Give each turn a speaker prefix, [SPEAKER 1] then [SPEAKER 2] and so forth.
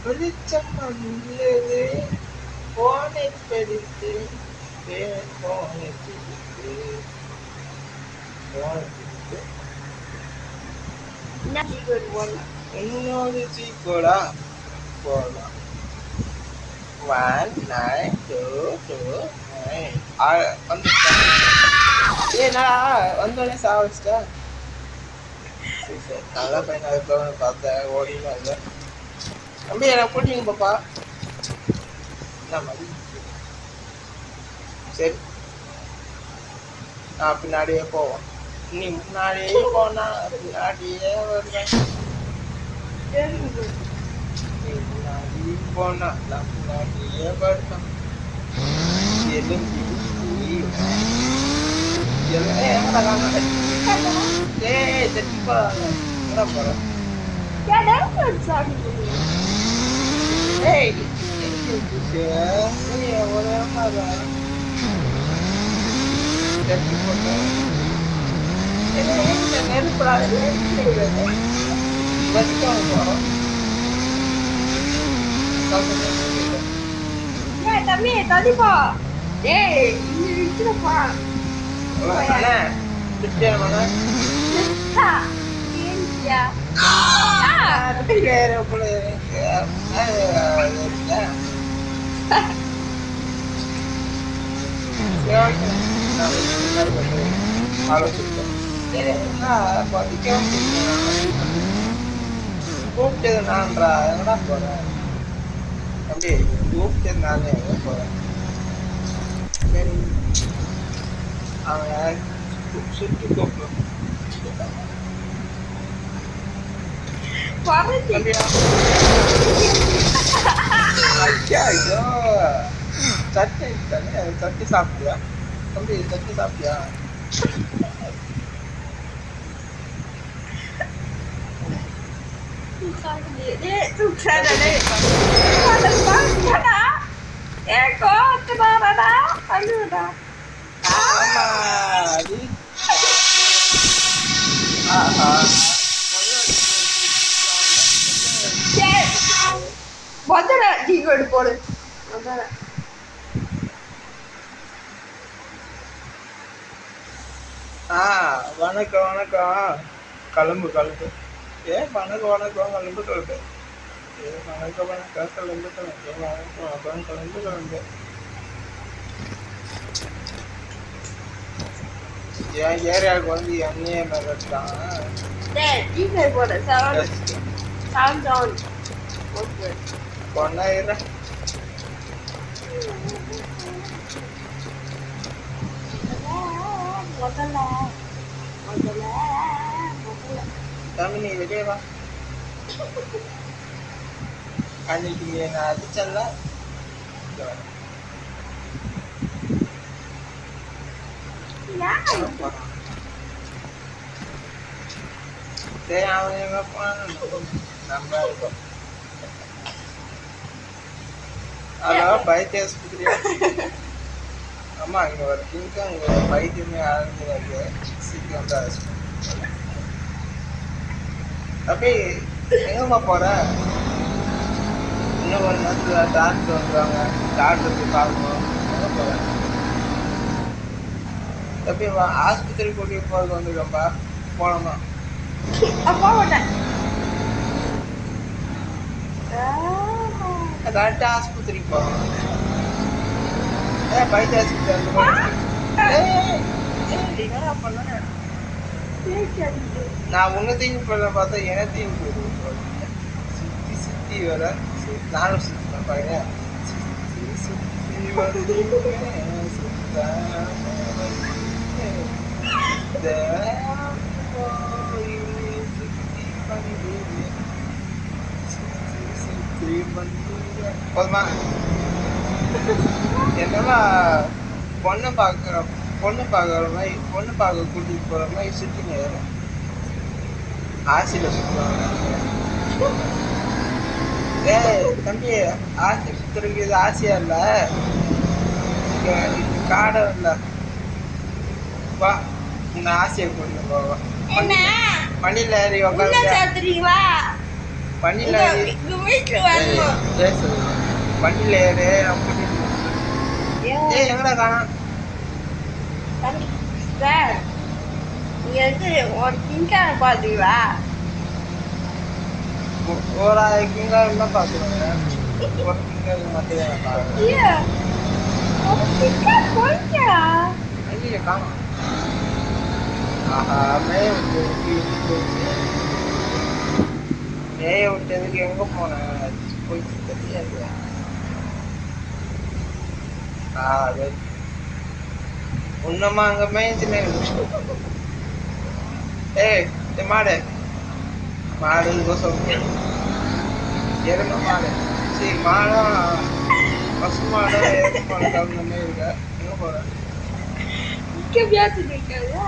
[SPEAKER 1] வெளிச்சம் வந்தது போனை பிடித்து போனை பிடித்து போனை பிடித்து இன்னொரு சீக்கோடா போடலாம் 1 9 2 9 வந்து ஏன்னா வந்தோடனே சாவச்சிட்டா சரி சரி நல்லா பையன் அதுக்கு பார்த்தேன் ஓடினா இல்லை தம்பி என்ன போட்டீங்க பாப்பா என்ன மாதிரி சரி நான் பின்னாடியே போவோம் நீ முன்னாடியே போனா பின்னாடியே வருவேன் நீ முன்னாடி போனா நான் பின்னாடியே வருவேன் எலும்பி தட்டிப்பா என்ன போறேன் ஒரே மாதிரி தட்டி போட்டேன்
[SPEAKER 2] தம்பி தள்ளிப்பா ஏய் இழுத்துப்பா
[SPEAKER 1] கூப்பிட்டது நான்றா எங்கடா போறேன் தம்பி கூப்பிட்டது நானே எங்க போறேன் சரி அவன் சுற்றி கூப்பிடும் ஐயோ சட்டை தானே சட்டி சாப்பிட்டியா தம்பி சட்டி சாப்பிட்டியா
[SPEAKER 2] முதல்ல டிக்கெட் போடு
[SPEAKER 1] வணக்கம் வணக்கம் கிளம்பு கிளம்பு வணக்கம் வணக்கம் கிளம்பு கிளம்பு வணக்கம் வணக்கம் கிளம்பு கிளம்பு வணக்கம் வணக்கம் கிளம்பு கிளம்பு என் ஏரியாவுக்கு வந்து என்னையே மிரட்டான்
[SPEAKER 2] டிக்கெட் போடு சவுண்ட்
[SPEAKER 1] பொண்ணாயிரம் தம்பி நீ வெளியே வா அன்னைக்கு நான் அடிச்சல சரி அவன் எங்க போனான் நம்ம இருக்கோம் ஹலோ வைத்திய ஆஸ்பத்திரியா ஆமா இங்க ஒரு திங்க அங்க வைத்தியமே ஆரம்பிக்கிறாங்க சீக்கிரம் தான் அப்படி எங்கம்மா போற இன்னும் ஒரு நேரத்துல டாக்டர் வந்துடுவாங்க டாக்டருக்கு பார்க்கணும் எங்க போற அப்படி ஆஸ்பத்திரி கூட்டிட்டு போறது வந்துருக்கப்பா போனோமா கரெக்டா ஆஸ்பத்திரிக்கு போகணும் வைத்திய நான் உன்னத்தையும் பண்ண பார்த்தா எனத்தையும் சுத்தி சுத்தி வர நானும் சுத்தினேன் பையன் சுத்தி போதுமா என்னன்னா பொண்ணு பார்க்குற மாதிரி பொண்ணு பார்க்க கூட்டிட்டு போற மாதிரி சுற்றிங்க ஆசையில சுற்றுவாங்க தம்பி ஆசை சுற்றுறதுக்கு இது ஆசையா இல்ல காடம் இல்ல வா இந்த ஆசையை கொண்டு போவா
[SPEAKER 2] என்ன
[SPEAKER 1] மணில ஏறி உட்காந்து வண்டியில்
[SPEAKER 2] இங்க வீட்டுல வரணும்.
[SPEAKER 1] பேசு வண்டியில் ஏறு நான் கூட்டிட்டு போறேன். ஏய் எங்கடா காணோம்?
[SPEAKER 2] தம்பி, சார், நீங்க வந்து ஒரு திங்கான பாத்தீங்களா?
[SPEAKER 1] ஒரு கிங்காக தான் பார்க்குறோங்க. ஒரு கிங்காக மட்டும் நான் பார்க்குறேன்.
[SPEAKER 2] ஐயா, ஒரு திங்கா போயிட்டா?
[SPEAKER 1] ஐயோ காணோம். ஆஹா மேய விட்டு மேய விட்டதுக்கு எங்கே போனேன் போயிட்டு தெரியாது. அது உன்னமா அங்கே மேய்ஞ்சுனே ஏய் இந்த மாடு மாடுன்னு சொல்றேன். எருமை மாடு சரி மாடும் பசு மாடும் எருமை மாடு கலந்த மாதிரி இருக்க எங்கே போகிறேன்?
[SPEAKER 2] இங்க வியாத்து இருக்காதா?